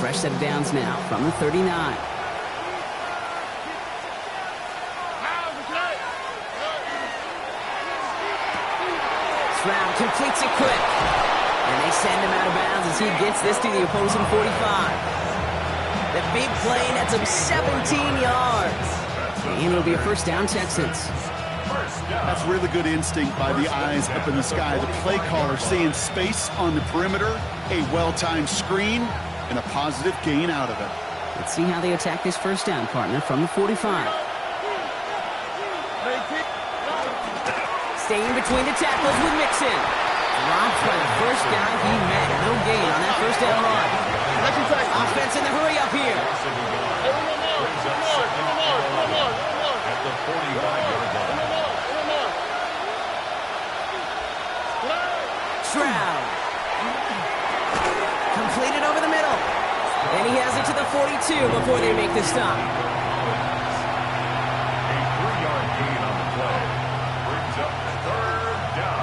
Fresh set of downs now from the 39. Stroud completes it quick. And they send him out of bounds as he gets this to the opposing 45. The big play nets him 17 yards. And it'll be a first down, Texans. That's really good instinct by the eyes up in the sky. The play caller seeing space on the perimeter, a well-timed screen, and a positive gain out of it. Let's see how they attack this first down, partner, from the 45. Staying between the tackles with Mixon. Dropped by the first guy he met. No gain on that first down run. Offense in the hurry up here. At the 45-yard line. Stroud. Completed over the middle. And he has it to the 42 before they make the stop. A 3-yard gain on the play. Brings up third down.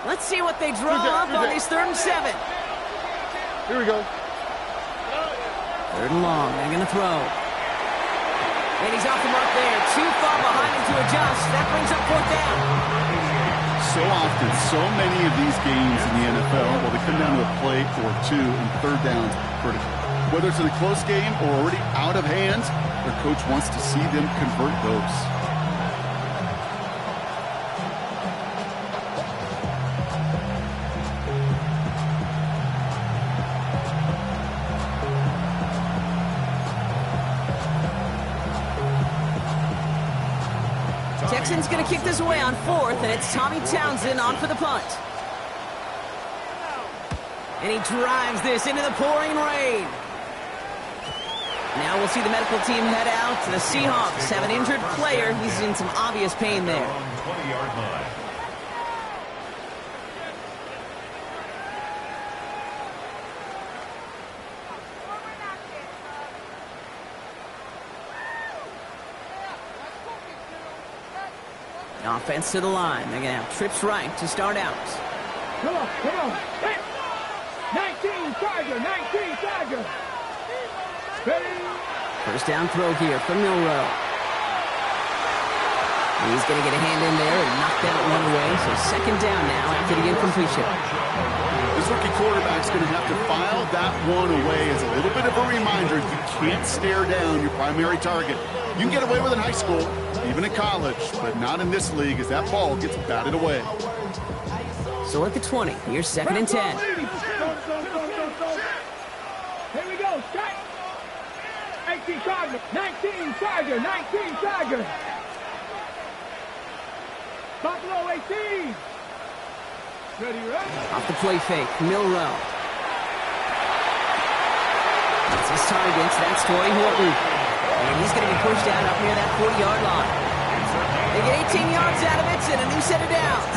Let's see what they draw up on this 3rd and 7. Here we go. 3rd and long. They're going to throw. And he's off the mark there. Too far behind him to adjust. That brings up 4th down. So often, so many of these games in the NFL, well, they come down to a play or two and 3rd downs vertical. Whether it's in a close game or already out of hand, their coach wants to see them convert those. Texans going to kick this away on 4th, and it's Tommy Townsend on for the punt. And he drives this into the pouring rain. Now we'll see the medical team head out. The Seahawks have an injured player. He's in some obvious pain there. 20-yard line. Offense to the line. They're going to have trips right to start out. Come on. Hey. 19 Tiger. Ready? First down throw here from Milrow. He's going to get a hand in there and knock that one away. So 2nd down now after the incompletion. This rookie quarterback's going to have to file that one away as a little bit of a reminder. You can't stare down your primary target. You can get away with it in high school, even in college, but not in this league as that ball gets batted away. So at the 20, here's 2nd and 10. Here we go. Strike. 18 Tiger. 19 Tiger. Buffalo 18. Ready? Off the play fake, Milrow. That's his target. That's Tory Horton. And he's going to be pushed down up near that 40-yard line. They get 18 yards out of it and a new set of downs.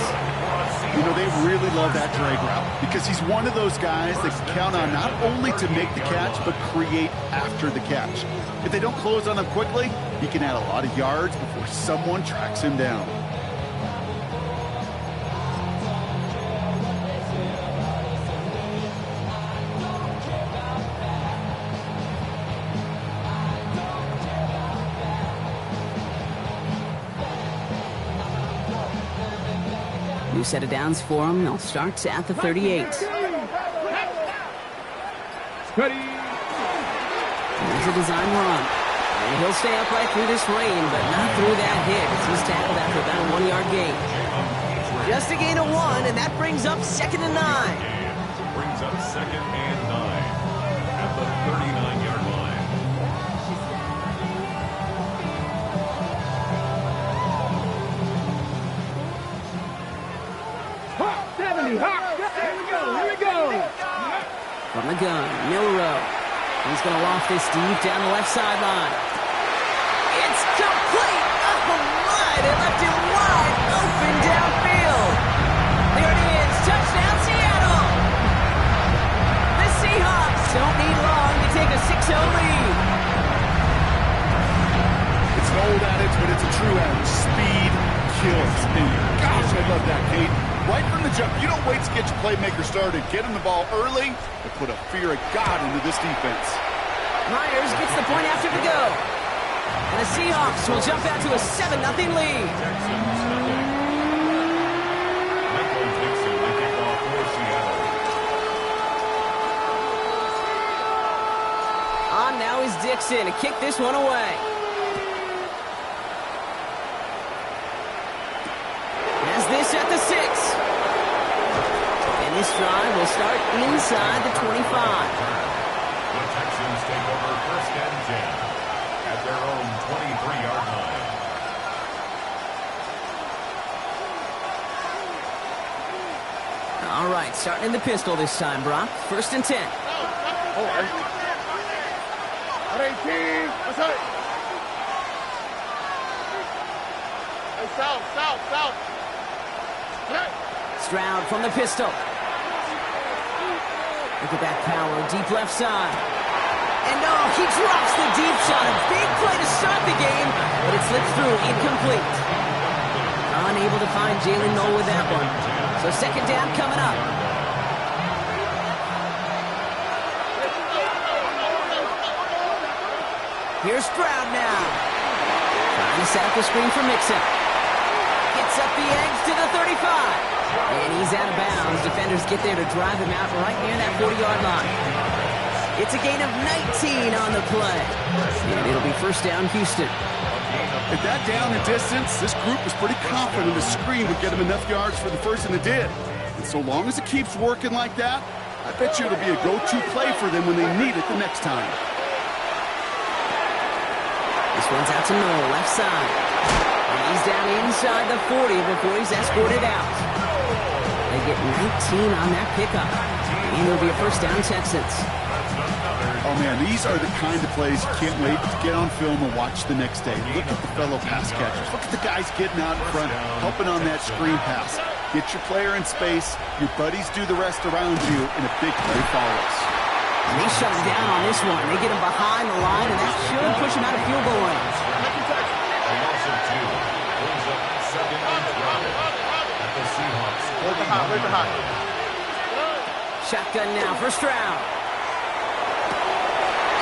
You know, they really love that drag route because he's one of those guys that can count on not only to make the catch, but create after the catch. If they don't close on him quickly, he can add a lot of yards before someone tracks him down. New set of downs for him. They'll start at the 38. Ready? Here's a design run. And he'll stay upright through this rain, but not through that hit as he's tackled after about a 1-yard gain. Just a gain of 1, and that brings up 2nd and 9. Brings up 2nd and 9 at the 39-yard line. 70. Here we go. From the gun, Milrow. He's going to loft this deep down the left sideline. It's complete! Oh, my! They left him wide open downfield. There it is. Touchdown, Seattle! The Seahawks don't need long to take a 6-0 lead. It's an old adage, but it's a true adage. Speed kills. And gosh, I love that, Kate. Right from the jump, you don't wait to get your playmaker started. Get him the ball early and put a fear of God into this defense. Myers gets the point after the go. And the Seahawks will jump out to a 7-0 lead. Michael Dixon to kick off for Seattle. On now is Dixon to kick this one away. Has this at the 6. And this drive will start inside the 25. The Texans take over 1st and 10 at their own 23-yard line. All right, starting in the pistol this time, Brock. 1st and 10. South. Stroud from the pistol. Look at that power, deep left side. And oh, he drops the deep shot. A big play to start the game, but it slips through, incomplete. Unable to find Jalen Noel with that one. So 2nd down coming up. Here's Stroud now. Trying to set up the screen for Mixon. Gets up the edge to the 35. And he's out of bounds. Defenders get there to drive him out right near that 40-yard line. It's a gain of 19 on the play. And it'll be 1st down, Houston. At that down and distance, this group was pretty confident the screen would get them enough yards for the first, and it did. And so long as it keeps working like that, I bet you it'll be a go-to play for them when they need it the next time. This one's out to Noel, left side. And he's down inside the 40 before he's escorted out. They get 19 on that pickup. And it'll be a 1st down, Texans. Oh, man, these are the kind of plays you can't wait to get on film and watch the next day. Look at the fellow pass catchers. Look at the guys getting out in front, helping on that screen pass. Get your player in space. Your buddies do the rest around you, and a big play follows. And they shut him down on this one. They get him behind the line, and that should push him out of field goal range. A loss of 2 brings up 2nd and 12 at the Seahawks. Shotgun now for Stroud.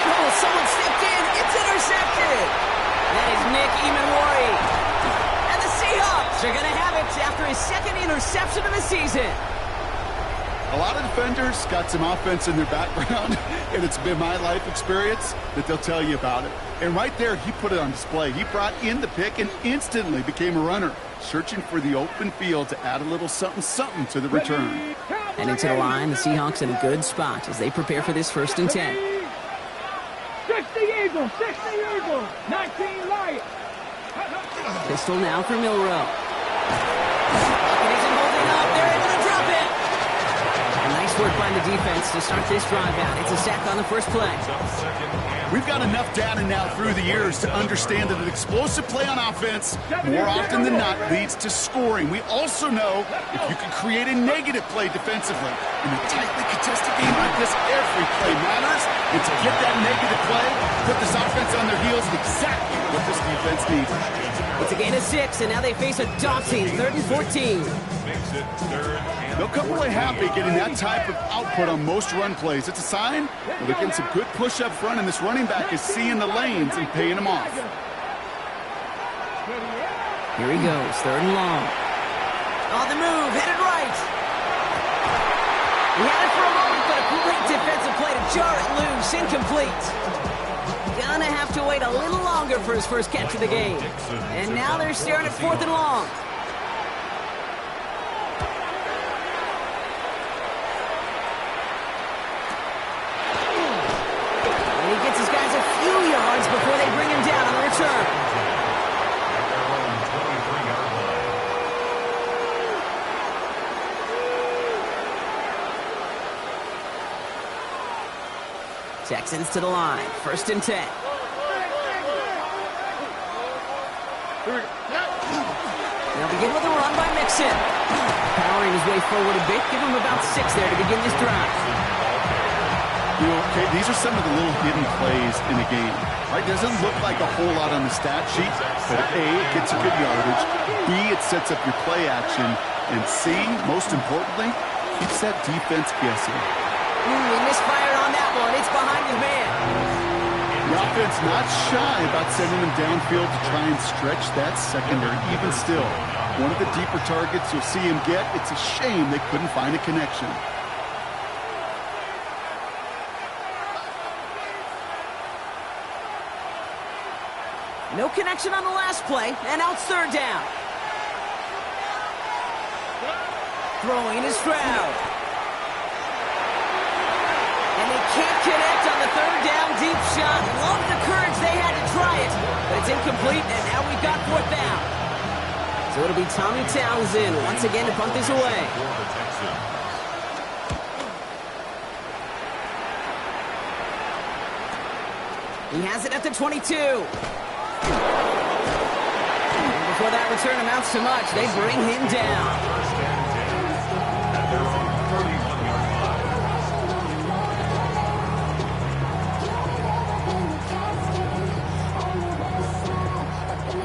Oh, someone stepped in. It's intercepted. That is Nick Emanwari. And the Seahawks are going to have it after his 2nd interception of the season. A lot of defenders got some offense in their background, and it's been my life experience that they'll tell you about it. And right there, he put it on display. He brought in the pick and instantly became a runner, searching for the open field to add a little something to the return. And into the line, the Seahawks in a good spot as they prepare for this 1st and 10. 60 Eagles, 19 Lions. Pistol now for Milrow. It isn't holding up. They're able to drop it. And nice work by the defense to start this drive out. It's a sack on the first play. We've got enough data now through the years to understand that an explosive play on offense, more often than not, leads to scoring. We also know if you can create a negative play defensively. In a tightly contested game like this, every play matters. And to get that negative play, put this offense on their heels, exactly what this defense needs. It's a gain of 6, and now they face a daunting 3rd and 14. They'll come away happy getting that type of output on most run plays. It's a sign that they're getting some good push up front, and this running back is seeing the lanes and paying them off. Here he goes, 3rd and long. On the move, headed right. He had it for a moment, but a great defensive play to jar it loose, incomplete. Gonna have to wait a little longer for his first catch of the game. And now they're staring at 4th and long. And he gets his guys a few yards before they bring him down on the return. Texans to the line. 1st and 10. They'll begin with a run by Mixon. Powering his way forward a bit. Give him about 6 there to begin this drive. You know, okay, these are some of the little hidden plays in a game. Right? Doesn't look like a whole lot on the stat sheet, but A, it gets you good yardage. B, it sets up your play action. And C, most importantly, keeps that defense guessing. He misfired on that one. It's behind his man. The offense not shy about sending him downfield to try and stretch that secondary. Even still, one of the deeper targets you'll see him get. It's a shame they couldn't find a connection. No connection on the last play, and now it's 3rd down. Throwing is Stroud. And they can't connect on the 3rd down deep shot. Love the courage they had to try it, but it's incomplete, and now we've got 4th down. So it'll be Tommy Townsend once again to punt this away. He has it at the 22. And before that return amounts to much, they bring him down.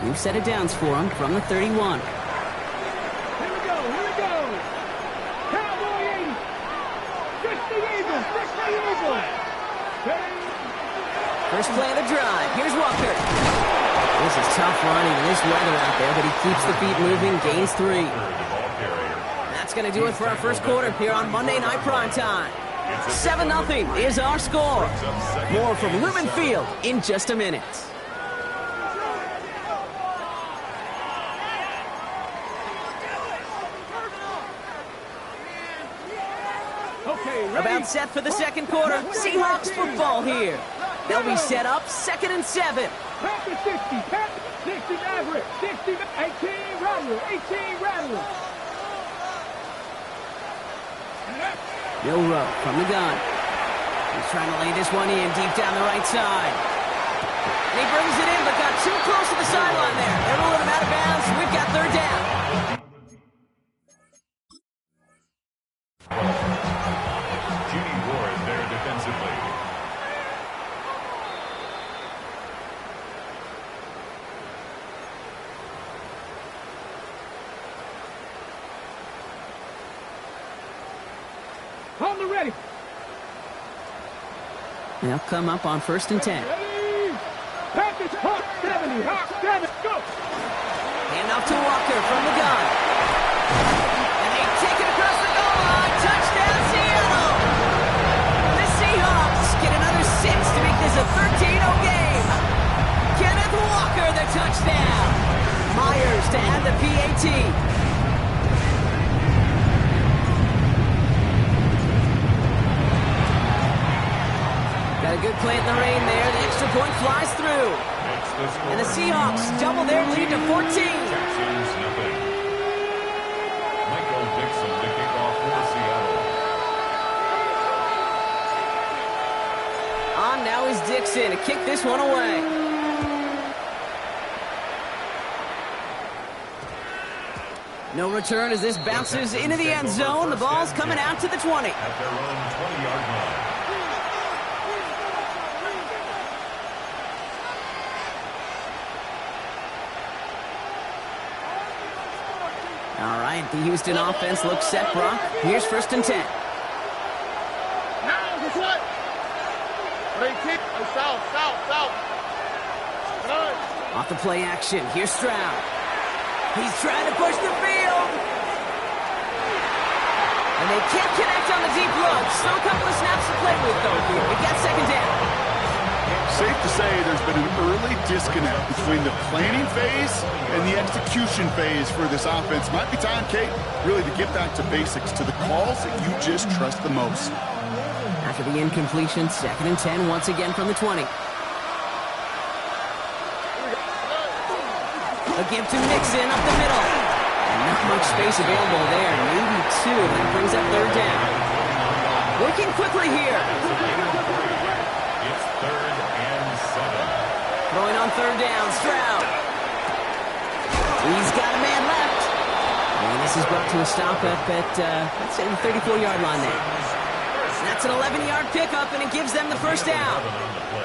New set of downs for him from the 31. Here we go, here we go. Cowboy 80. 60 Eagles, 60 Eagles. First play of the drive. Here's Walker. This is tough running in this weather out there, but he keeps the feet moving, gains 3. That's going to do it for our first quarter here on Monday Night Primetime. 7-0 is our score. More from Lumen Field in just a minute. About set for the second quarter. Seahawks football here. They'll be set up 2nd and 7. Pack the 60, pack 60 average, 60, 18 rattler, 18 rattler. Bill Rowe from the gun. He's trying to lay this one in deep down the right side. And he brings it in, but got too close to the sideline there. They're rolling him out of bounds. We've got 3rd down. On the ready. They'll come up on 1st and 10. Package Hawk 70, Hawk 7, go. Hand off to Walker from the gun. And they take it across the goal line. Touchdown, Seattle. The Seahawks get another 6 to make this a 13-0 game. Kenneth Walker, the touchdown. Myers to add the PAT. Got a good play in the rain there. The extra point flies through. And the Seahawks double their lead to 14. Texans nothing. Michael Dixon to kick off for Seattle. On now is Dixon to kick this one away. No return as this bounces into the end zone. The ball's coming out to the 20. At their own 20-yard line. All right, the Houston offense looks set, Brock. Here's 1st and 10. Now, this what? South. Off the play action, here's Stroud. He's trying to push the field. And they can't connect on the deep look. Still a couple of snaps to play with, though, here. They got 2nd down. Safe to say there's been an early disconnect between the planning phase and the execution phase for this offense. Might be time, Kate, really to get back to basics, to the calls that you just trust the most. After the incompletion, 2nd and 10 once again from the 20. A give to Mixon up the middle. And not much space available there. Maybe 2. That brings up 3rd down. Working quickly here. on third down. Stroud. He's got a man left. And this is brought to a stop up at, let's say, the 34-yard line there. That's an 11-yard pickup, and it gives them the first down.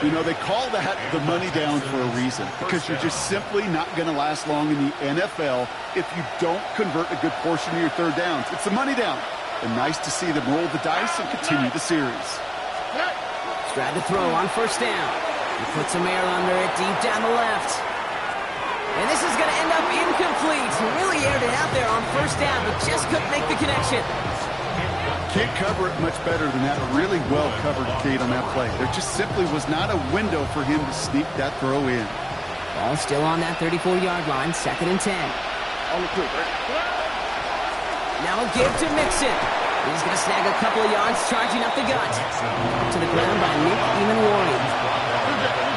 You know, they call that the money down for a reason, because you're just simply not going to last long in the NFL if you don't convert a good portion of your third downs. It's the money down. And nice to see them roll the dice and continue the series. Stroud to throw on first down. He puts some air under it deep down the left. And this is going to end up incomplete. Really aired it out there on first down, but just couldn't make the connection. Can't cover it much better than that. Really well covered, Kate, on that play. There just simply was not a window for him to sneak that throw in. Ball still on that 34-yard line, 2nd and 10. On the quick, right? Now a give to Mixon. He's going to snag a couple of yards, charging up the gut. To the ground by Nick Eamon-Warren.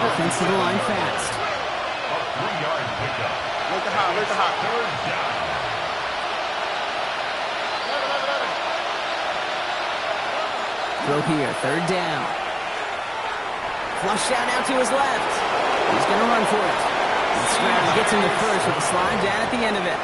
Offense to the line fast. A 3-yard pickup. Look at high. Third down. Throw here, third down. Flush out now to his left. He's going to run for it. And Stroud gets him to first with a slide down at the end of it.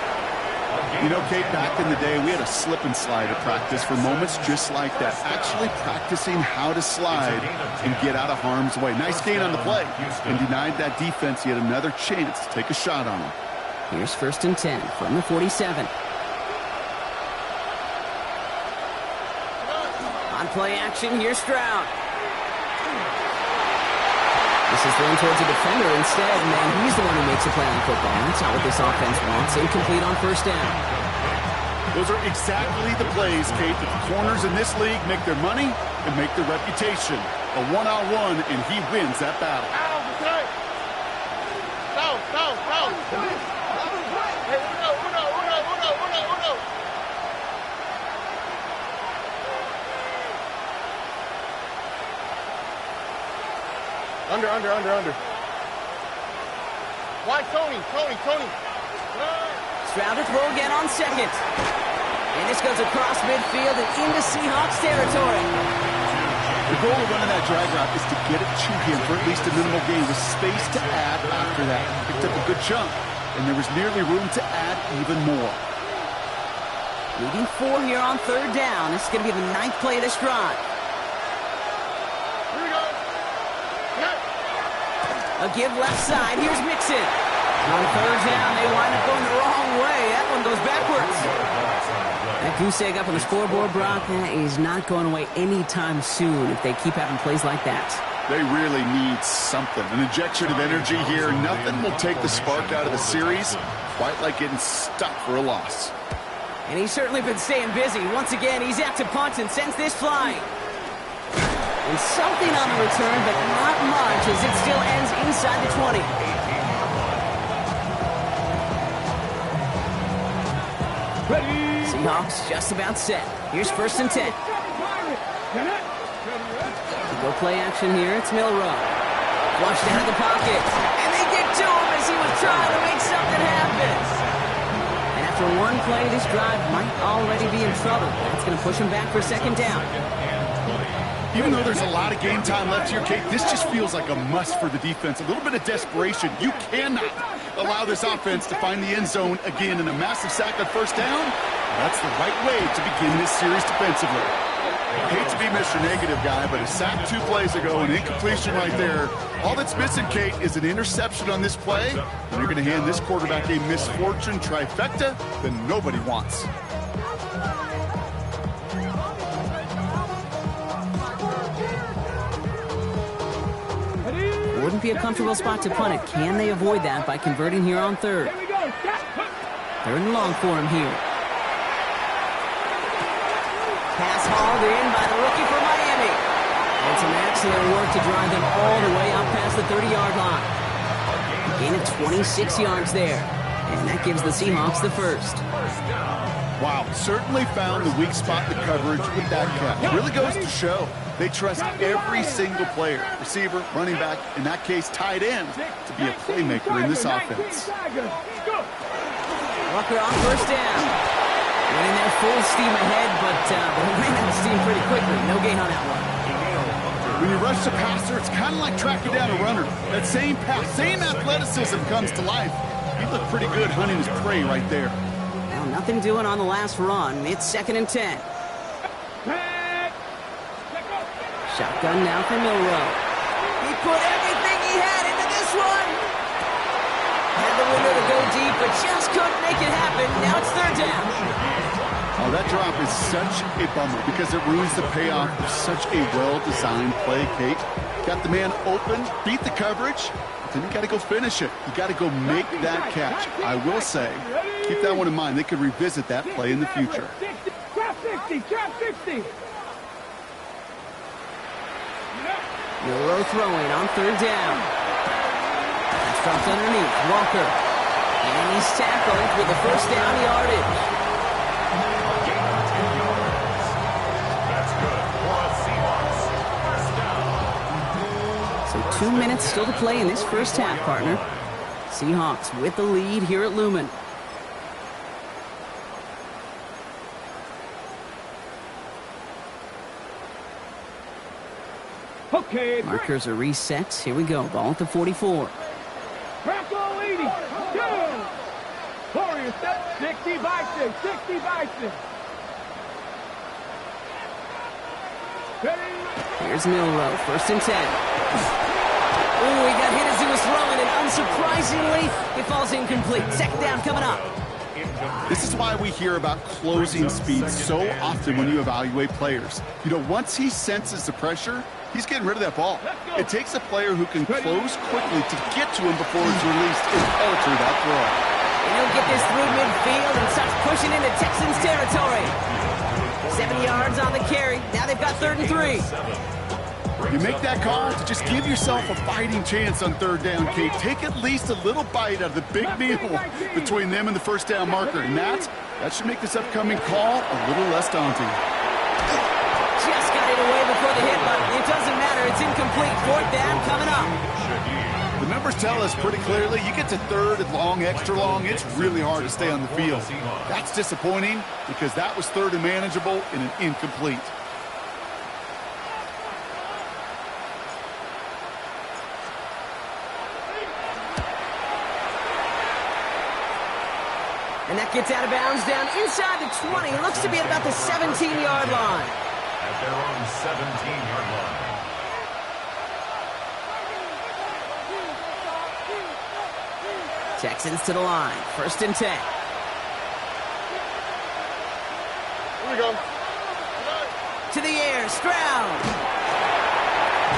You know, Kate, back in the day, we had a slip and slide at practice for moments just like that. Actually practicing how to slide and get out of harm's way. Nice gain on the play. And denied that defense yet another chance to take a shot on him. Here's 1st and 10 from the 47. On play action, here's Stroud. This is thrown towards a defender instead, man. He's the one who makes a play on football. That's not what this offense wants. Incomplete on first down. Those are exactly the plays, Kate, that the corners in this league make their money and make their reputation. A one-on-one, and he wins that battle. Under. Why, Tony? Stroud to throw again on second. And this goes across midfield and into Seahawks territory. The goal of running that drag route is to get it to him for at least a minimal gain with space to add after that. He picked up a good chunk, and there was nearly room to add even more. Leading 4 here on third down. This is going to be the 9th play of this drive. A give left side. Here's Mixon. On third down, they wind up going the wrong way. That one goes backwards. That goose egg up on the scoreboard, Brock, is not going away anytime soon if they keep having plays like that. They really need something. An injection of energy here. Nothing will take the spark out of the series, quite like getting stuck for a loss. And he's certainly been staying busy. Once again, he's out to punt and sends this flying. And something on the return, but not much, as it still ends inside the 20. Ready. Seahawks just about set. Here's 1st and 10. Go play action here. It's Milrow. Flushed out of the pocket. And they get to him as he was trying to make something happen. And after one play, this drive might already be in trouble. That's going to push him back for 2nd down. Even though there's a lot of game time left here, Kate, this just feels like a must for the defense. A little bit of desperation. You cannot allow this offense to find the end zone again in a massive sack on first down. That's the right way to begin this series defensively. I hate to be Mr. Negative guy, but a sack 2 plays ago, an incompletion right there. All that's missing, Kate, is an interception on this play. And you're going to hand this quarterback a misfortune trifecta that nobody wants. Wouldn't be a comfortable spot to punt it. Can they avoid that by converting here on third? 3rd and long for him here. Pass hauled in by the rookie for Miami. And some excellent work to drive them all the way out past the 30-yard line. A gain of 26 yards there. And that gives the Seahawks the first. Wow, certainly found the weak spot in the coverage with that catch. Really goes to show they trust every single player, receiver, running back, in that case tight end, to be a playmaker in this offense. Walker on first down. Went in there full steam ahead, but they ran out of steam pretty quickly. No gain on that one. When you rush the passer, it's kind of like tracking down a runner. That same pass, same athleticism comes to life. He looked pretty good hunting his prey right there. Well, nothing doing on the last run. It's 2nd and 10. Shotgun now for Milrow. He put everything he had into this one. Had the window to go deep, but just couldn't make it happen. Now it's 3rd down. Oh, that drop is such a bummer because it ruins the payoff of such a well-designed play, Kate. Got the man open, beat the coverage, but then you got to go finish it. You got to go make that catch. I will say, keep that one in mind. They could revisit that play in the future. Trap 60, trap 60. Milrow throwing on 3rd down. That's dropped underneath. Walker. And he's tackled with the 1st down yardage. So 2 minutes still to play in this 1st half, partner. Seahawks with the lead here at Lumen. Okay. Markers are reset. Here we go. Ball at the 44. Crack all 80. Go. Warrior step 60 by 6. 60 by 6. Here's Milrow. 1st and 10. Ooh, he got hit as he was throwing, and unsurprisingly, it falls incomplete. 2nd down coming up. This is why we hear about closing speed so often when you evaluate players. You know, once he senses the pressure, he's getting rid of that ball. It takes a player who can close quickly to get to him before it's released and alter that throw. And he'll get this through midfield and starts pushing into Texans territory. 7 yards on the carry. Now they've got 3rd and 3. You make that call to just give yourself a fighting chance on 3rd down, Kate. Take at least a little bite out of the big meal between them and the 1st down marker. And that should make this upcoming call a little less daunting. Just got it away before the hit button. It doesn't matter. It's incomplete. 4th down coming up. The numbers tell us pretty clearly, you get to 3rd and long, extra long, it's really hard to stay on the field. That's disappointing because that was 3rd and manageable and an incomplete. And that gets out of bounds down inside the 20. It looks to be at about the 17-yard line. At their own 17-yard line. Texans to the line. 1st and 10. Here we go. To the air. Stroud.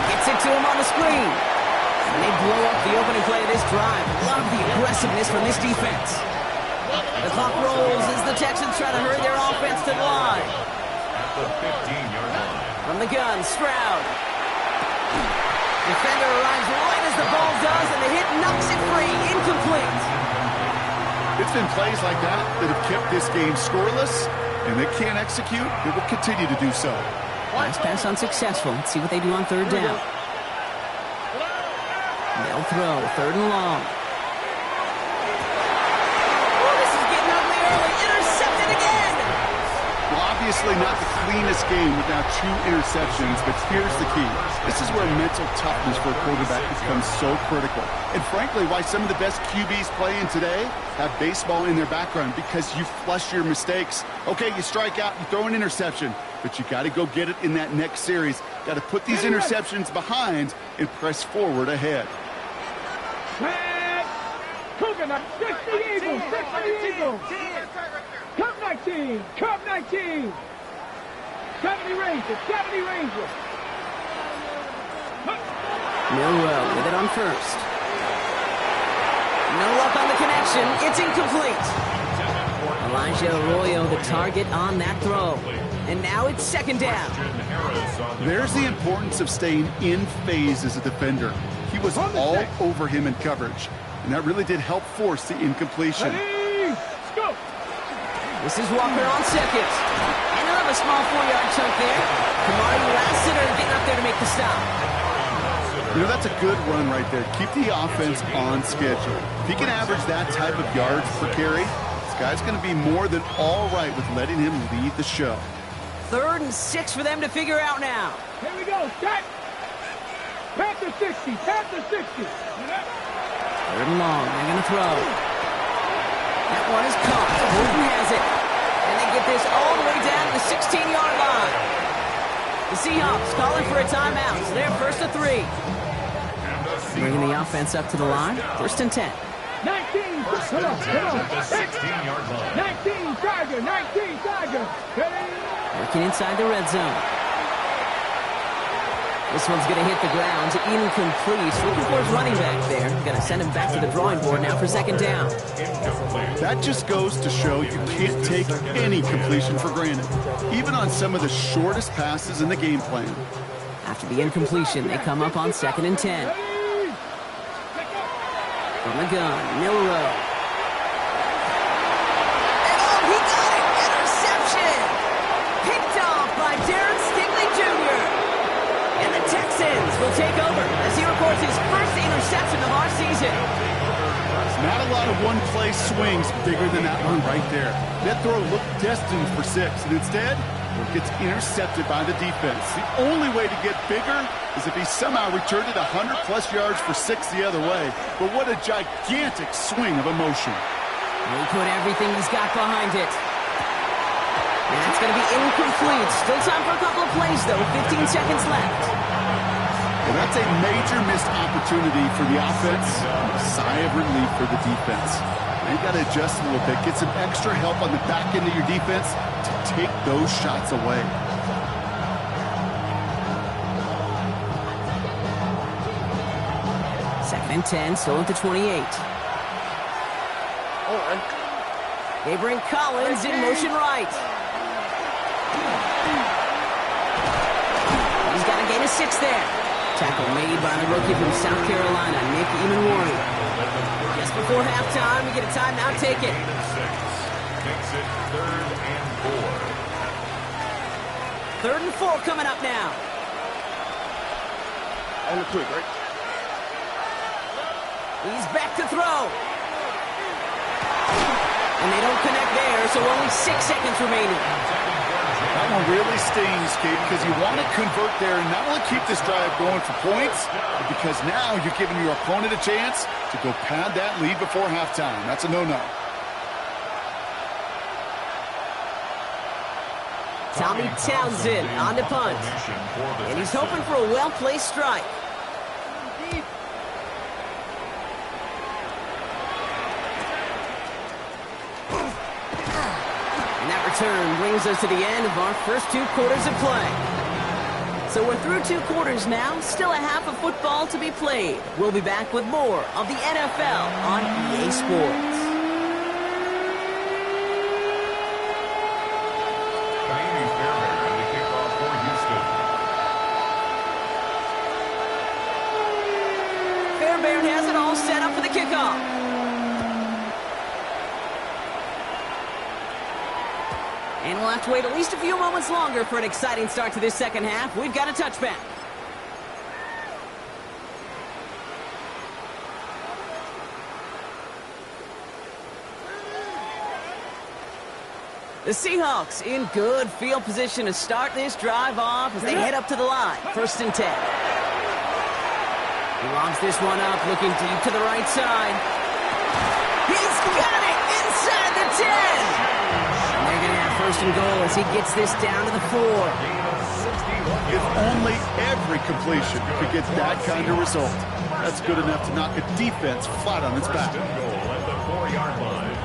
Gets it to him on the screen. And they blow up the opening play of this drive. Love the aggressiveness from this defense. The clock rolls as the Texans try to hurry their offense to the line. At the 15-yard line. From the gun, Stroud. Defender arrives right as the ball does, and the hit knocks it free. Incomplete. It's been plays like that that have kept this game scoreless, and they can't execute. It will continue to do so. Last pass unsuccessful. Let's see what they do on 3rd down. They'll throw. 3rd and long. Obviously not the cleanest game without 2 interceptions, but here's the key. This is where mental toughness for a quarterback becomes so critical. And frankly, why some of the best QBs playing today have baseball in their background, because you flush your mistakes. Okay, you strike out, you throw an interception, but you got to go get it in that next series. Got to put these interceptions behind and press forward ahead. Coconut, 60 Eagles, 60 Eagles. Cup 19, Cup 19. 70 Rangers, 70 Rangers. Milrow with it on 1st. No luck on the connection. It's incomplete. Elijah Arroyo the target on that throw. And now it's 2nd down. There's the importance of staying in phase as a defender. He was all over him in coverage, and that really did help force the incompletion. Ready, go. This is Walker on 2nd. And another small 4-yard chunk there. Kamari Lassiter getting up there to make the stop. You know, that's a good run right there. Keep the offense on schedule. If he can average that type of yards per carry, this guy's going to be more than all right with letting him lead the show. 3rd and 6 for them to figure out now. Here we go, set. the 60. Past the 60. Third and long. They're going to throw. That one is caught. Wooten has it. And they get this all the way down to the 16-yard line. The Seahawks calling for a timeout. So they're first to 3. Bringing the offense up to the line. First and 10. 19. Come on. At the 16-yard line. 19 Tiger. 19 Tiger. Ready? Working inside the red zone. This one's going to hit the ground. Incomplete. Looking for his running back there. Going to send him back to the drawing board now for second down. That just goes to show you can't take any completion for granted, even on some of the shortest passes in the game plan. After the incompletion, they come up on second and 10. From the gun, Milrow. And he got it! Interception! Picked off by Darren Stingley Jr. And the Texans will take over as he records his first interception of our season. Not a lot of one-play swings bigger than that one right there. That throw looked destined for 6, and instead, it gets intercepted by the defense. The only way to get bigger is if he somehow returned it 100-plus yards for 6 the other way. But what a gigantic swing of emotion. He put everything he's got behind it. And it's going to be incomplete. Still time for a couple of plays, though. 15 seconds left. Well, that's a major missed opportunity for the offense. A sigh of relief for the defense. You got to adjust a little bit. Get some extra help on the back end of your defense to take those shots away. Second and 10, still at the 28. They bring Collins in motion right. He's got a gain of 6 there. Tackle made by the rookie from South Carolina, Nick Emenwari. Just before halftime, we get a timeout. Take it. Makes it 3rd and 4. 3rd and 4 coming up now. On the quick, right? He's back to throw. And they don't connect there, so only 6 seconds remaining. That one really stings, Kate, because you want to convert there and not only keep this drive going for points, but because now you're giving your opponent a chance to go pad that lead before halftime. That's a no-no. Tommy Townsend on the punt. And he's hoping for a well-placed strike. And that return brings us to the end of our first 2 quarters of play. So we're through 2 quarters now, still a half of football to be played. We'll be back with more of the NFL on EA Sports. Fairbairn has it all set up for the kickoff. And we'll have to wait at least a few moments longer for an exciting start to this second half. We've got a touchback. The Seahawks in good field position to start this drive off as they head up to the line. 1st and 10. He lobs this one up, looking deep to the right side. He's got it inside the 10. And they're going to have 1st and goal as he gets this down to the 4. If only every completion could get that kind of result. That's good enough to knock a defense flat on its back. Goal at the 4-yard line.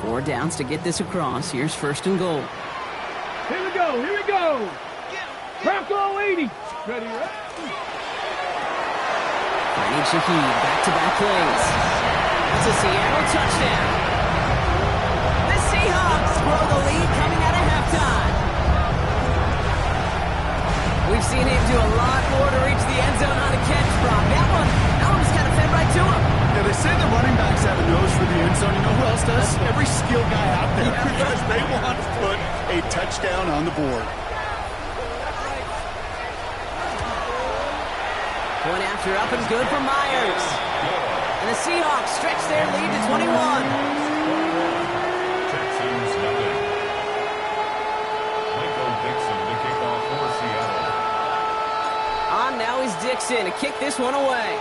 Four downs to get this across. Here's 1st and goal. Here we go. Here we go. Bronco 80. Ready, right? Finding Shaheed, back-to-back plays. It's a Seattle touchdown. The Seahawks grow the lead coming out of halftime. We've seen him do a lot more to reach the end zone on a catch, Brock. That one just kind of fed right to him. Yeah, they say the running backs have a nose for the end zone. You know who else does? Every skill guy out there. Because they want to put a touchdown on the board. Point after up and good for Myers. And the Seahawks stretch their lead to 21. kicks in to kick this one away.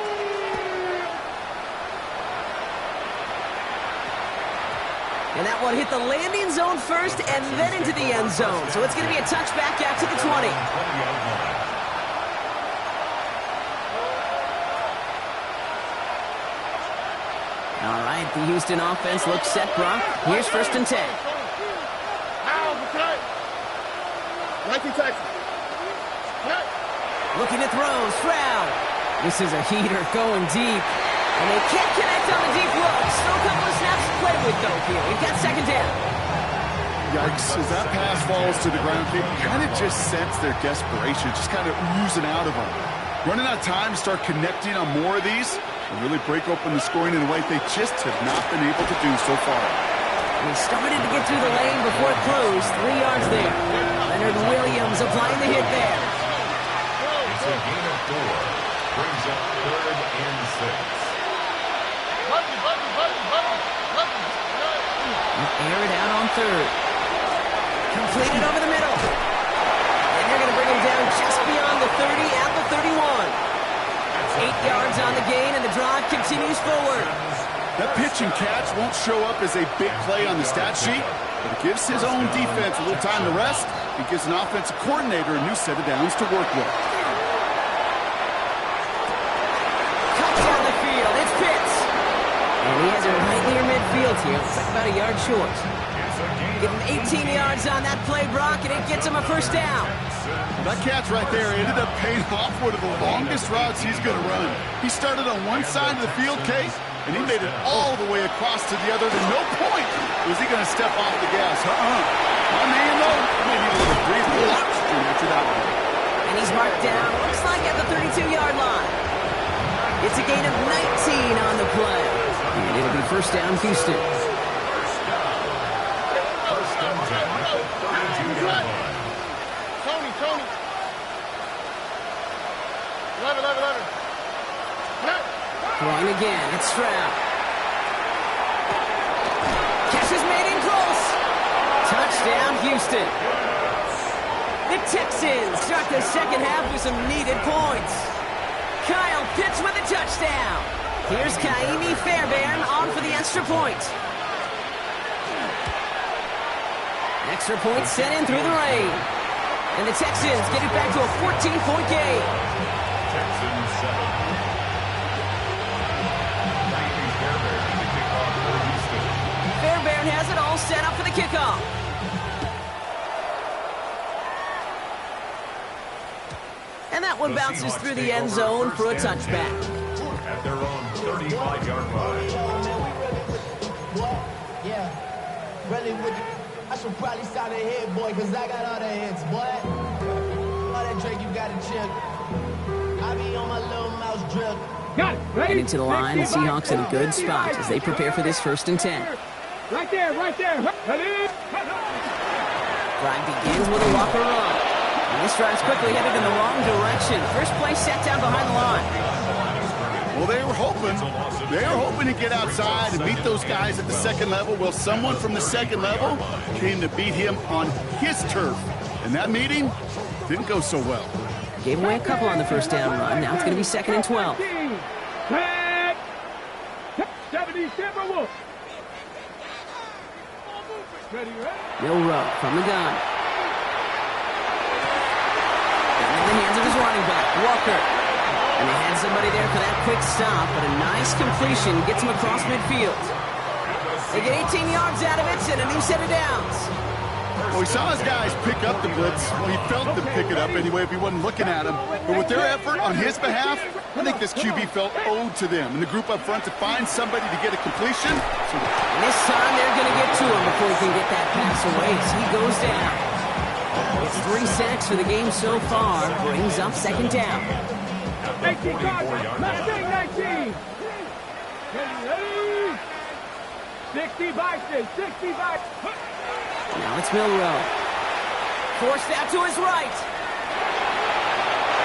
And that one hit the landing zone first and then into the end zone. So it's going to be a touchback out to the 20. All right, the Houston offense looks set, Brock. Here's 1st and 10. Looking to throw, Stroud. This is a heater going deep. And they can't connect on the deep look. Still a couple of snaps to play with, though, here. We've got 2nd down. Yikes, as that pass falls to the ground, you kind of just sense their desperation, just kind of oozing out of them. Running out of time to start connecting on more of these and really break open the scoring in a way they just have not been able to do so far. And he started to get through the lane before it closed. 3 yards there. Leonard Williams applying the hit there. It's a gain of 4. Brings up 3rd and 6. Air it out on 3rd. Completed over the middle. And they're going to bring him down just beyond the 30 at the 31. 8 yards on the gain, and the drive continues forward. That pitch and catch won't show up as a big play on the stat sheet, but it gives his own defense a little time to rest. It gives an offensive coordinator a new set of downs to work with. Cuts down the field. It's Pitts. And he has it right near midfield here. Looks like about a yard short. Give him 18 yards on that play, Brock, and it gets him a 1st down. That catch right there ended up paying off one of the longest routes he's going to run. He started on one side of the field, Case, and he made it all the way across to the other. To no point was he going to step off the gas. My man, though, may need a little breathing oxygen after that one. And he's marked down, looks like at the 32-yard line. It's a gain of 19 on the play. And it'll be 1st down, Houston. Tony. 11. Throwing again, it's Stroud. Catch is made in close. Touchdown, Houston. The Texans start the 2nd half with some needed points. Kyle Pitts with a touchdown. Here's Kaimi Fairbairn on for the extra point. Extra point sent in through the rain. And the Texans get it back to a 14-point game. Texans 7. Fairbairn to kick off for Houston. Fairbairn has it all set up for the kickoff. And that one bounces through the end zone for a touchback. At their own 35-yard line. Yeah, really with the, I should probably sound a hit, boy, because I got all the hits, boy. All that Drake, you got to chill. I be on my little mouse drill. Got it. Ready? Heading to the line, the Seahawks in a good spot as they prepare for this 1st and 10. Right there. Ready? Drive begins with a walker run. And this drive's quickly headed in the wrong direction. First play set down behind the line. Well, they were hoping to get outside and beat those guys at the 2nd level. Well, someone from the 2nd level came to beat him on his turf. And that meeting didn't go so well. Gave away a couple on the 1st down run. Now it's going to be 2nd and 12. 77 Wolf. Milrow from the gun. And in the hands of his running back, Walker. And they had somebody there for that quick stop, but a nice completion gets him across midfield. They get 18 yards out of it and a new set of downs. Well, we saw his guys pick up the blitz. Well, he felt them pick it up anyway if he wasn't looking at him. But with their effort on his behalf, I think this QB felt owed to them and the group up front to find somebody to get a completion. And this time they're going to get to him before he can get that pass away as he goes down. It's 3 sacks for the game so far. Brings up 2nd down. 19 yards. 19. 65. Now it's Milrow. Forced out to his right.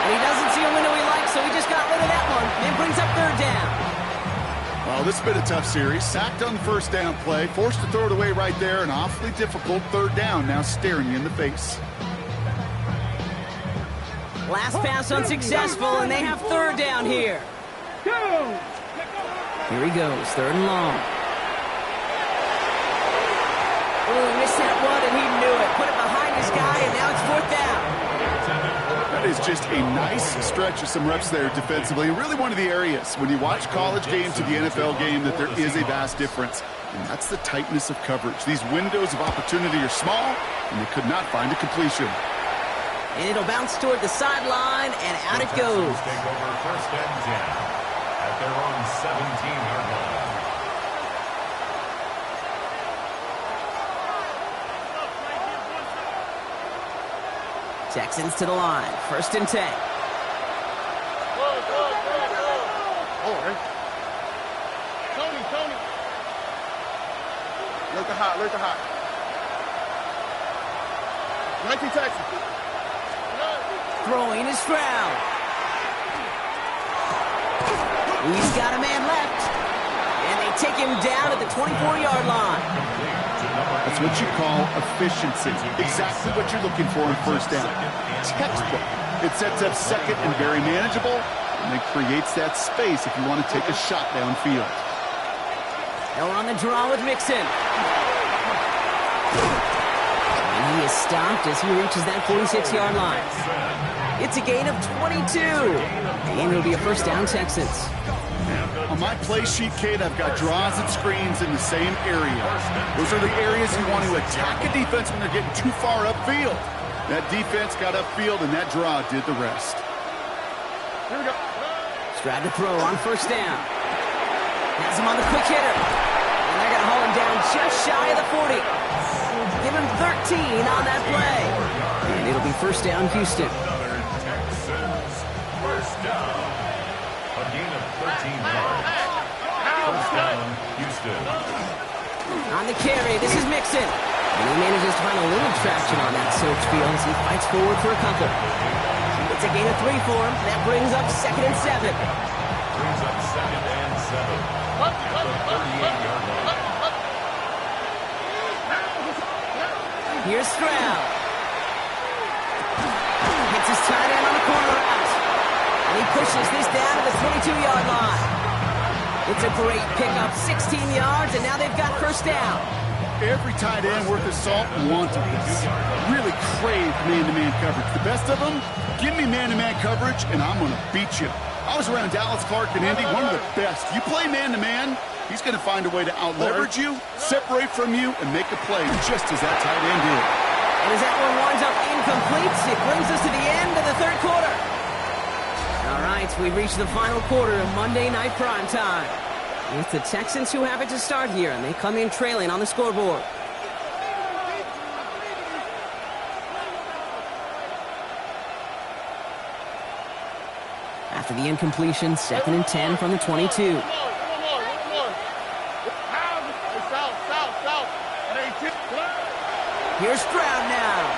And he doesn't see a window he likes, so he just got rid of that one and brings up 3rd down. Well, this has been a tough series. Sacked on the 1st down play. Forced to throw it away right there. An awfully difficult 3rd down now staring you in the face. Last pass unsuccessful, and they have third down here. Here he goes, third and long. Oh, he missed that one, and he knew it. Put it behind his guy, and now it's fourth down. That is just a nice stretch of some reps there defensively. Really one of the areas when you watch college game to the NFL game that there is a vast difference. And that's the tightness of coverage. These windows of opportunity are small, and they could not find a completion. And it'll bounce toward the sideline, and out it goes. Take over first and 10 at their own 17-yard line. Texans to the line, first and 10. Tony. Look the hot. 19 Texans. Throwing is Stroud. He's got a man left. And they take him down at the 24-yard line. That's what you call efficiency. Exactly what you're looking for in first down. Textbook. It sets up second and very manageable, and it creates that space if you want to take a shot downfield. Now we're on the draw with Mixon. And he is stopped as he reaches that 46-yard line. It's a gain of 22. And it'll be a first down, Texans. On my play sheet, Kate, I've got draws and screens in the same area. Those are the areas you want to attack a defense when they're getting too far upfield. That defense got upfield, and that draw did the rest. Here we go. Stroud to throw on first down. Has him on the quick hitter. And they're going to haul him down just shy of the 40. Give him 13 on that play. And it'll be first down, Houston. Another Texans first down. A gain of 13 yards. First down, Houston. On the carry, this is Mixon. And he manages to find a little traction on that search field as he fights forward for a couple. It's a gain of 3 for him. That brings up second and 7. Brings up second and 7 at the 38-yard line. Here's Stroud. Hits his tight end on the corner route. And he pushes this down to the 22-yard line. It's a great pickup, 16 yards, and now they've got first down. Every tight end worth his salt wanted this. Really craved man-to-man coverage. The best of them, give me man-to-man coverage, and I'm going to beat you. I was around Dallas Clark and Indy, one of the best. You play man-to-man, he's going to find a way to out-leverage you, separate from you, and make a play, just as that tight end did. And as that one winds up incomplete, it brings us to the end of the third quarter. All right, we reach the final quarter of Monday Night Primetime. It's the Texans who have it to start here, and they come in trailing on the scoreboard. After the incompletion, second and 10 from the 22. Here's Stroud now.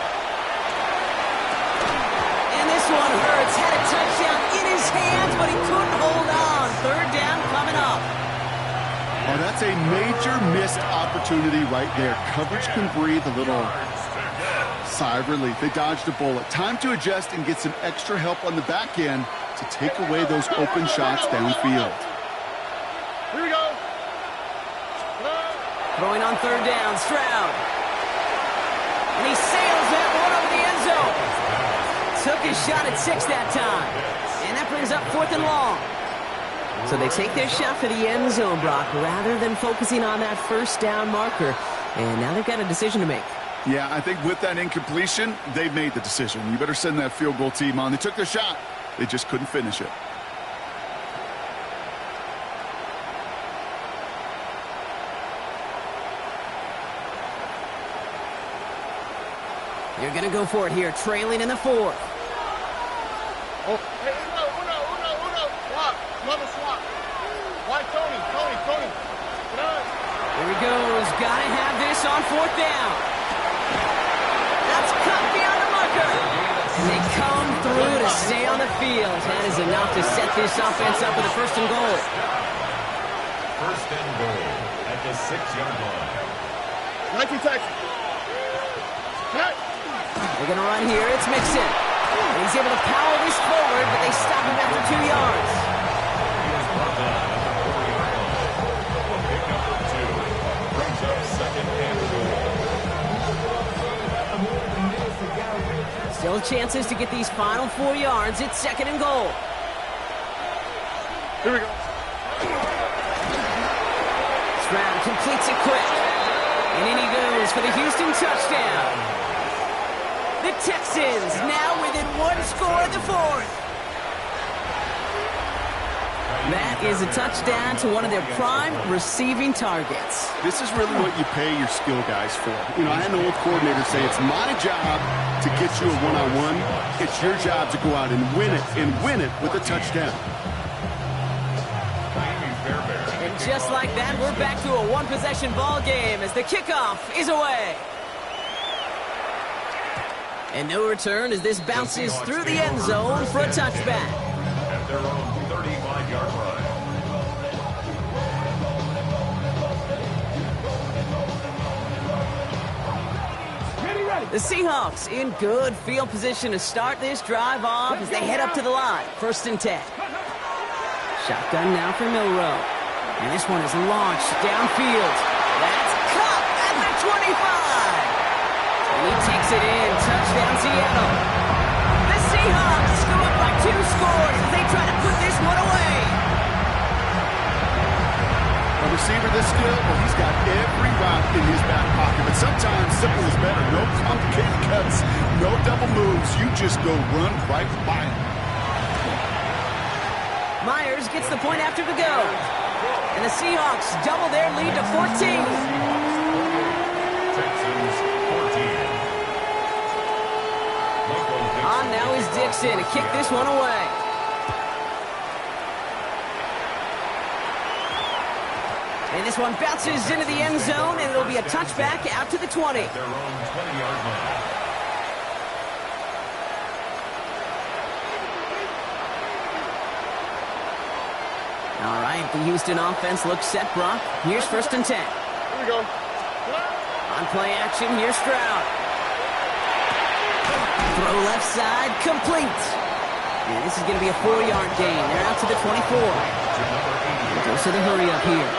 And this one hurts. Had a touchdown in his hands, but he couldn't hold on. Third down coming up. Oh, that's a major missed opportunity right there. Coverage can breathe a little sigh of relief. They dodged a bullet. Time to adjust and get some extra help on the back end to take away those open shots downfield. Here we go. Throwing on third down, Stroud. And he sails that one over the end zone. Took his shot at 6 that time. And that brings up fourth and long. So they take their shot for the end zone, Brock, rather than focusing on that first down marker. And now they've got a decision to make. Yeah, I think with that incompletion, they've made the decision. You better send that field goal team on. They took their shot. They just couldn't finish it. You're going to go for it here, trailing in the fourth. Oh, hey, Uno. Swap. Another swap. Why Tony? Here he goes. Got to have this on fourth down. That's cut beyond the marker. And they come through to stay on the field. That is enough to set this offense up with a first and goal. First and goal at the 6-yard line. 19 Texans. They're going to run here. It's Mixon. And he's able to power this forward, but they stop him after 2 yards. He was brought down at the 40-yard line. Pick number 2 brings up 2nd and goal. Still chances to get these final 4 yards. It's 2nd and goal. Here we go. Stroud completes it quick. And in he goes for the Houston touchdown. The Texans now within 1 score in the 4th. That is a touchdown to one of their prime receiving targets. This is really what you pay your skill guys for. You know, I had an old coordinator say it's my job to get you a one-on-one. It's your job to go out and win it with a touchdown. And just like that, we're back to a one-possession ball game as the kickoff is away. And no return as this bounces through the end zone for a touchback. At their own 35-yard line. The Seahawks in good field position to start this drive off as they head up to the line. 1st and 10. Shotgun now for Milrow. And this one is launched downfield. That's caught at the 25. And he takes it in. Touchdown, Seattle. The Seahawks go up by 2 scores as they try to put this one away. A receiver this skilled, well, he's got every route in his back pocket. But sometimes simple is better. No complicated cuts, no double moves. You just go run right by him. Myers gets the point after the go. And the Seahawks double their lead to 14. Texans 14. On now is Dixon to kick this one away. And this one bounces into the end zone, and it'll be a touchback out to the 20. Their own 20-yard line. All right, the Houston offense looks set, Brock. Here's 1st and 10. Here we go. On play action, here's Stroud. Throw left side, complete. And this is going to be a 4-yard gain. They're out to the 24. Goes to the hurry up here.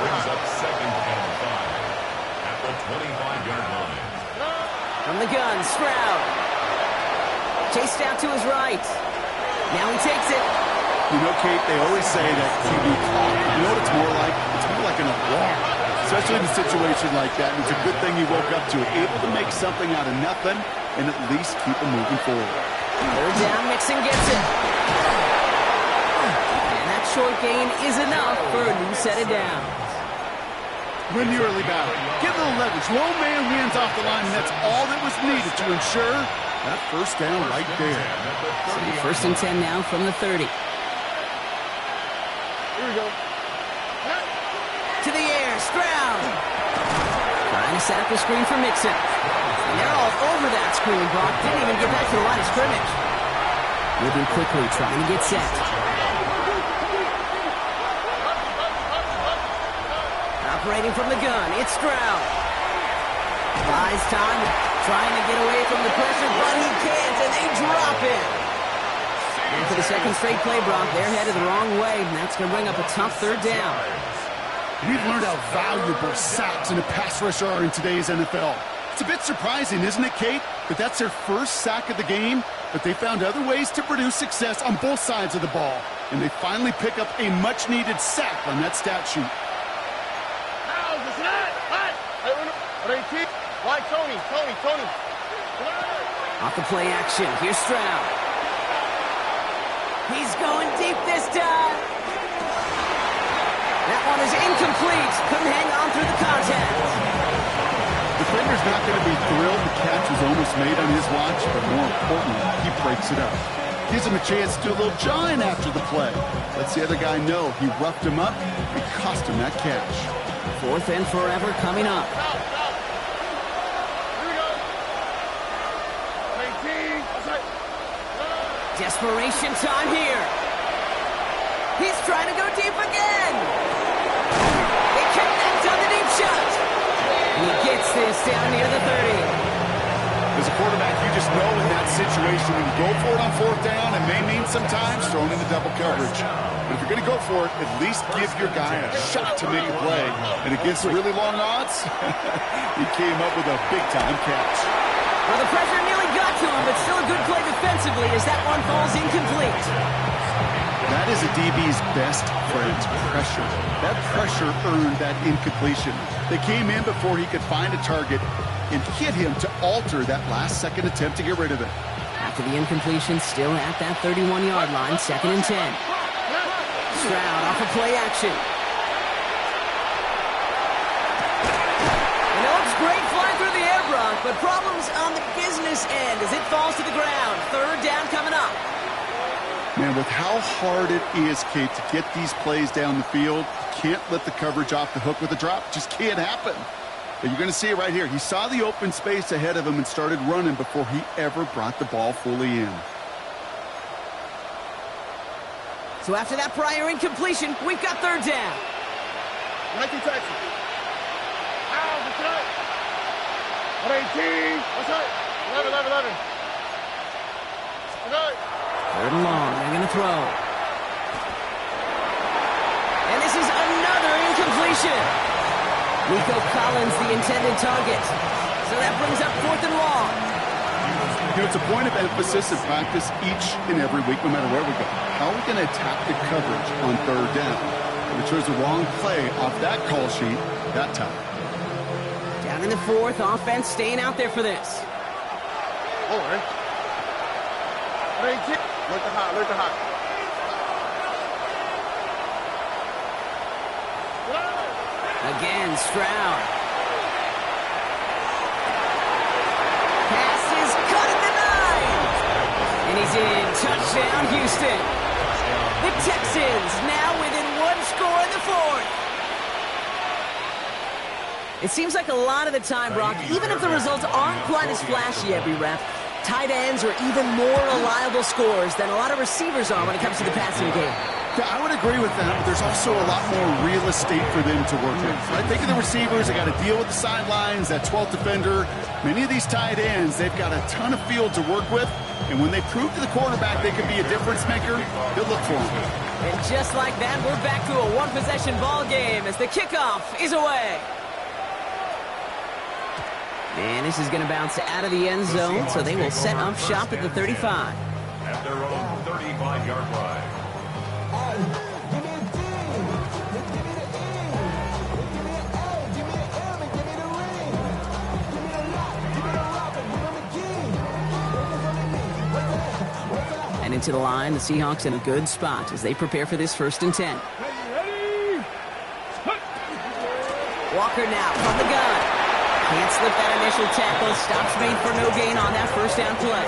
Brings up 2nd and 5 at the 25-yard line. From the gun, Stroud. Chased out to his right. Now he takes it. You know, Kate, they always say that QB clock. You know what it's more like? It's more like an alarm. Especially in a situation like that. And it's a good thing you woke up to it. Able to make something out of nothing and at least keep them moving forward. 3rd down, Mixon gets it. And that short gain is enough for a new set of downs. Win the early battle. Get a little leverage. Low man wins off the line, and that's all that was needed to ensure that 1st down right there. So 1st and 10 now from the 30. Here we go. To the air, Stroud. Trying to set up a screen for Mixon. And they're all over that screen, Brock. Didn't even get back to the line of scrimmage. Moving quickly, trying to get set. Operating from the gun, it's Stroud. Buys time, trying to get away from the pressure, but he can't, and they drop it. And for the 2nd straight play, Brock, they're headed the wrong way, and that's going to bring up a tough 3rd down. We've learned how valuable sacks and a pass rush are in today's NFL. It's a bit surprising, isn't it, Kate, that that's their 1st sack of the game, but they found other ways to produce success on both sides of the ball, and they finally pick up a much-needed sack on that stat sheet. Why, Tony? Off the play action, here's Stroud. He's going deep this time. That one is incomplete. Couldn't hang on through the contact. Defender's not going to be thrilled the catch was almost made on his watch, but more importantly, he breaks it up. Gives him a chance to do a little jawing after the play. Lets the other guy know he roughed him up. It cost him that catch. 4th and forever coming up. Desperation time here. He's trying to go deep again. They connect on the deep shot. He gets this down near the 30. As a quarterback, you just know in that situation when you go for it on fourth down, it may mean sometimes throwing into double coverage. But if you're going to go for it, at least give your guy a shot to make a play. And against really long odds, he came up with a big-time catch. Well, the pressure nearly got to him, but still a good play defensively as that one falls incomplete. That is a DB's best friend, pressure. That pressure earned that incompletion. They came in before he could find a target and hit him to alter that last-second attempt to get rid of it. After the incompletion, still at that 31-yard line, 2nd and 10. Stroud off of play action. And it looks great flying through the air, Brock, but problems on the business end as it falls to the ground. 3rd down coming up. Man, with how hard it is, Kate, to get these plays down the field, you can't let the coverage off the hook with a drop. Just can't happen. But you're going to see it right here. He saw the open space ahead of him and started running before he ever brought the ball fully in. So after that prior incompletion, we've got 3rd down. 19 Texas. Ow, the cut. 118. What's that? 11. Good. 3rd and long. They're going to throw. And this is another incompletion. Nico Collins, the intended target. So that brings up 4th and long. You know, it's a point of emphasis in practice each and every week, no matter where we go. How are we going to attack the coverage on 3rd down? We chose the wrong play off that call sheet that time. Down in the 4th, offense staying out there for this. All right. 18. Look the hot. Again, Stroud. Pass is cut at the 9. And he's in. Touchdown, Houston. The Texans now within 1 score in the 4th. It seems like a lot of the time, Brock, even if the results aren't quite as flashy every rep, tight ends are even more reliable scorers than a lot of receivers are when it comes to the passing game. Yeah, I would agree with that, but there's also a lot more real estate for them to work with. Right? Think of the receivers. They got to deal with the sidelines, that 12th defender. Many of these tight ends, they've got a ton of field to work with, and when they prove to the quarterback they can be a difference maker, they'll look for him. And just like that, we're back to a one-possession ball game as the kickoff is away. And this is going to bounce out of the end zone, so they will set up shop at the 35. At their own 35-yard line. And into the line, the Seahawks in a good spot as they prepare for this 1st and 10. Walker now from the gun. Can't slip that initial tackle. Stops made for no gain on that 1st down play.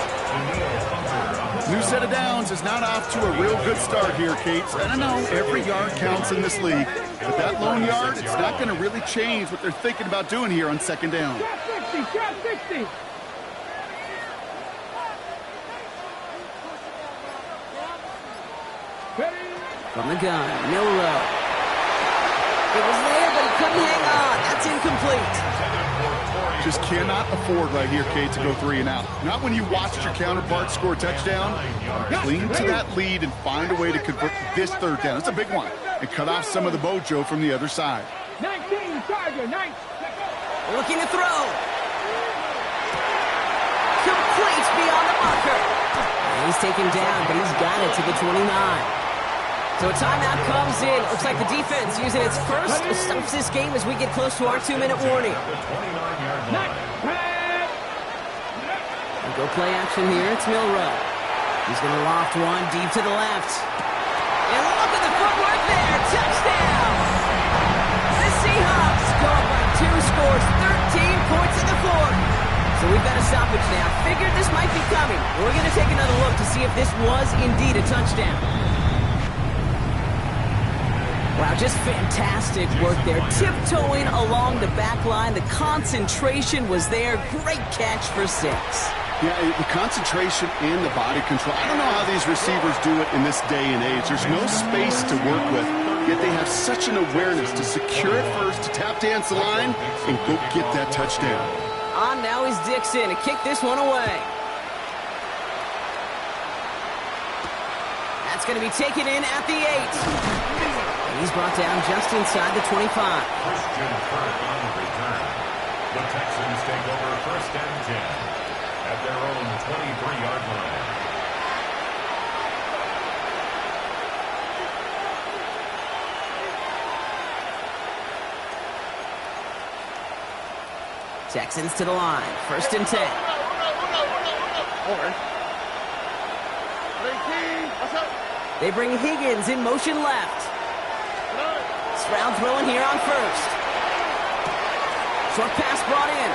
New set of downs is not off to a real good start here, Kate. I don't know, every yard counts in this league. But that lone yard, it's not going to really change what they're thinking about doing here on 2nd down. Trap 60. From the gun, Milrow. It was there, but he couldn't hang on. That's incomplete. Just cannot afford right here, Kate, to go 3 and out. Not when you watched your counterpart score a touchdown. Cling to that lead and find a way to convert this 3rd down. It's a big one. And cut off some of the mojo from the other side. 19, Charger, 9. Looking to throw. Complete beyond the marker. And he's taken down, but he's got it to the 29. So a timeout comes in. Looks like the defense using its first stops this game as we get close to our 2-minute warning. Go play action here. It's Milrow. He's going to loft one deep to the left. And look at the footwork there. Touchdown! The Seahawks go up by 2 scores, 13 points in the 4th. So we've got a stoppage now. Figured this might be coming. We're going to take another look to see if this was indeed a touchdown. Wow, just fantastic work there. Tiptoeing along the back line. The concentration was there. Great catch for 6. Yeah, the concentration and the body control. I don't know how these receivers do it in this day and age. There's no space to work with, yet they have such an awareness to secure it first, to tap dance the line, and go get that touchdown. On now is Dixon to kick this one away. That's going to be taken in at the 8. And he's brought down just inside the 25. Christian Kirk on the return. The Texans take over 1st and 10 at their own 23-yard line. Texans to the line. 1st and 10. They bring Higgins in motion left. Stroud throwing here on 1st. Short pass brought in.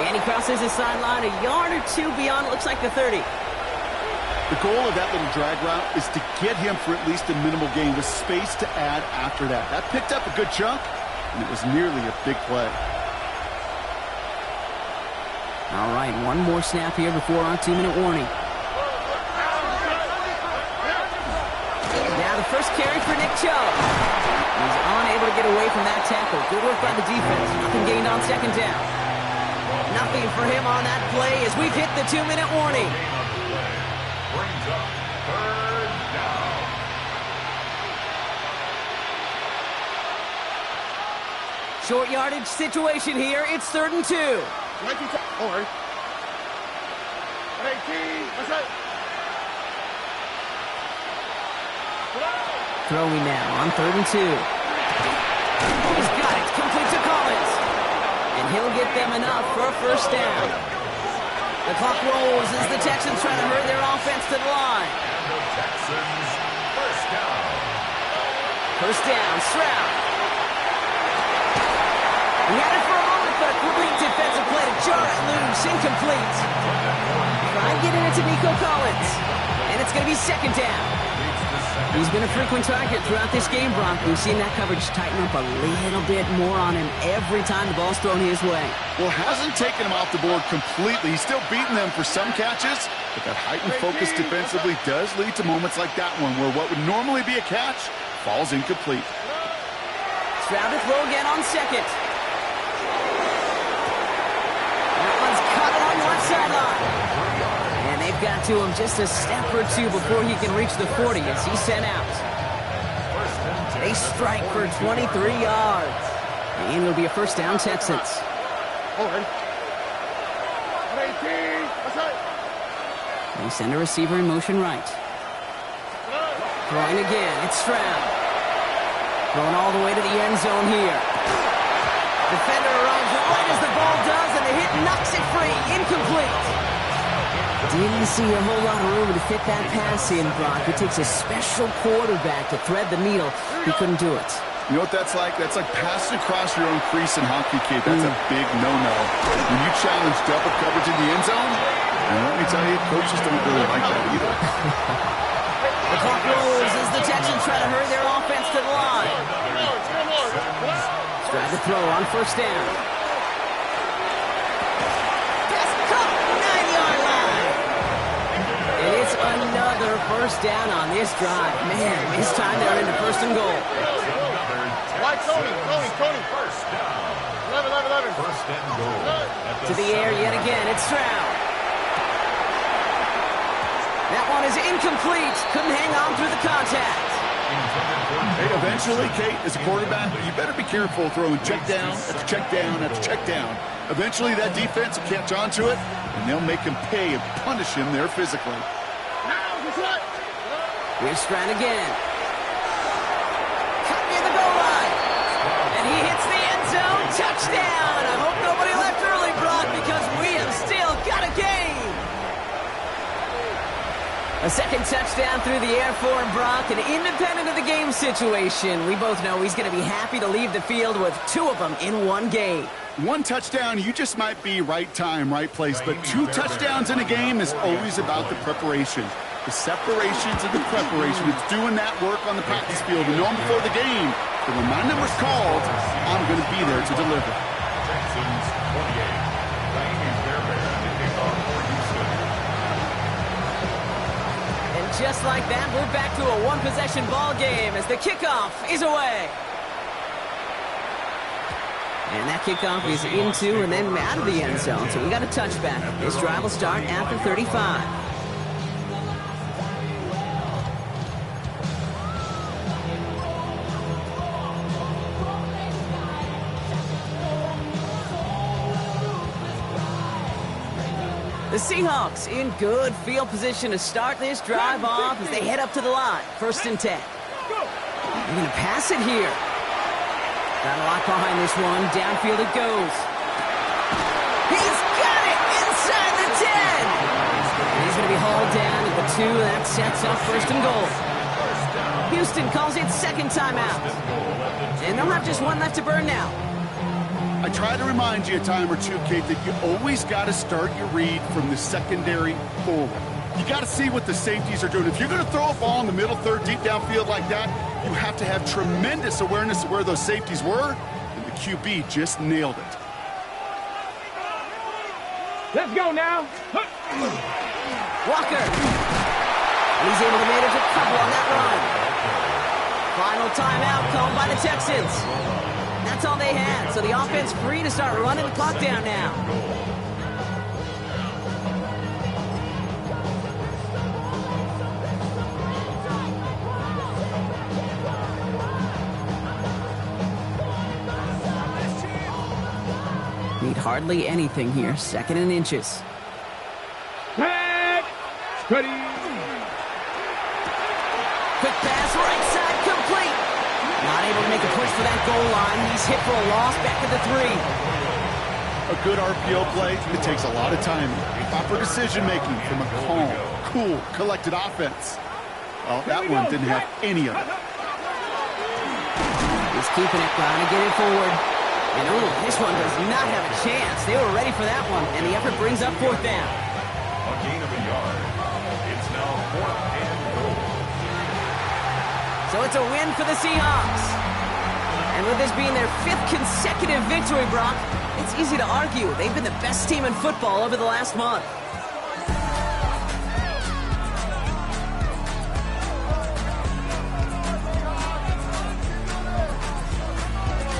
And he crosses his sideline a yard or 2 beyond, it looks like the 30. The goal of that little drag route is to get him for at least a minimal gain with space to add after that. That picked up a good chunk, and it was nearly a big play. All right, one more snap here before our 2-minute warning. Now the first carry for Nick Chubb. He's unable to get away from that tackle. Good work by the defense. Nothing gained on 2nd down. Nothing for him on that play as we've hit the 2-minute warning. Brings up 3rd down. Short yardage situation here. It's 3rd and 2. Throwing now on 3rd and 2. He's got it. Complete to Collins. And he'll get them enough for a 1st down. The clock rolls as the Texans try to hurry their offense to the line. And the Texans 1st down. 1st down, Stroud. He had it for a moment, but a complete defensive play to jar it loose. Incomplete. Try getting it to Nico Collins. And it's going to be 2nd down. He's been a frequent target throughout this game, Brock. We've seen that coverage tighten up a little bit more on him every time the ball's thrown his way. Well, hasn't taken him off the board completely. He's still beating them for some catches, but that heightened focus defensively does lead to moments like that one where what would normally be a catch falls incomplete. Stroud to throw again on 2nd. That one's cut along the left sideline. And they've got to him just a step or 2 before he can reach the 40 as he's sent out. They strike for 23 yards. And it'll be a 1st down, Texans. They send a receiver in motion right. Throwing again, it's Stroud. Going all the way to the end zone here. Defender arrives right as the ball does, and the hit knocks it free. Incomplete. Didn't see a whole lot of room to fit that pass in, Brock. It takes a special quarterback to thread the needle. He couldn't do it. You know what that's like? That's like passing across your own crease in hockey, kid. That's a big no-no. When you challenge double coverage in the end zone, and let me tell you, coaches don't really like that either. The clock rolls as the Texans try to hurry their offense to the line. Try to throw on 1st down. Pass caught, 9-yard line. And it's another 1st down on this drive. Man, this time they're into 1st and goal. Tony. 1st down. 11. 1st and goal. To the air yet again, it's Stroud. That one is incomplete. Couldn't hang on through the contact. Hey, eventually, Kate, as a quarterback, you better be careful throwing check down after check down after check down. Eventually, that defense will catch on to it, and they'll make him pay and punish him there physically. Here's Stroud again. Cut near the goal line. And he hits the end zone. Touchdown. I hope nobody left early, Brock, because we have still got a game. A 2nd touchdown through the air for him, Brock, and independent of the game situation, we both know he's going to be happy to leave the field with 2 of them in one game. 1 touchdown, you just might be right time, right place, but 2 touchdowns in a game is always about the preparation. The separations and the preparation. It's doing that work on the practice field and knowing before the game that when my number's called, I'm going to be there to deliver. Texans 28. Miami Bearbear to kick off for Houston. And just like that, we're back to a 1-possession ball game as the kickoff is away. And that kickoff is into and then out of the end zone, so we got a touchback. This drive will start after 35. The Seahawks in good field position to start this drive off as they head up to the line. 1st and 10. They're going to pass it here. Got a lot behind this one. Downfield it goes. He's got it inside the 10. And he's going to be hauled down at the 2. That sets up 1st and goal. Houston calls it 2nd timeout. And they'll have just 1 left to burn now. I try to remind you a time or two, Kate, that you always got to start your read from the secondary forward. You got to see what the safeties are doing. If you're going to throw a ball in the middle third, deep downfield like that, you have to have tremendous awareness of where those safeties were, and the QB just nailed it. Let's go now. Walker. He's able to manage a couple on that run. Final timeout called by the Texans. That's all they had, so the offense free to start running the clock down now. Need hardly anything here, 2nd and inches. Pack. Ready. Quick pass, right side, complete. Not able to make a push for that goal line. He's hit for a loss back at the 3. A good RPO play, it takes a lot of time. Proper decision-making from a calm, cool, collected offense. Well, that one didn't have any of it. He's keeping it, trying to get it forward. And this one does not have a chance. They were ready for that one, and the effort brings up 4th down. A gain of a yard. It's now 4th and goal. So it's a win for the Seahawks. And with this being their 5th consecutive victory, Brock, it's easy to argue they've been the best team in football over the last month.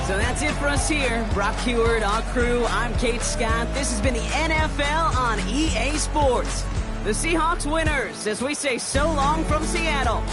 So that's it for us here. Brock Heward, our crew, I'm Kate Scott. This has been the NFL on EA Sports. The Seahawks winners as we say so long from Seattle.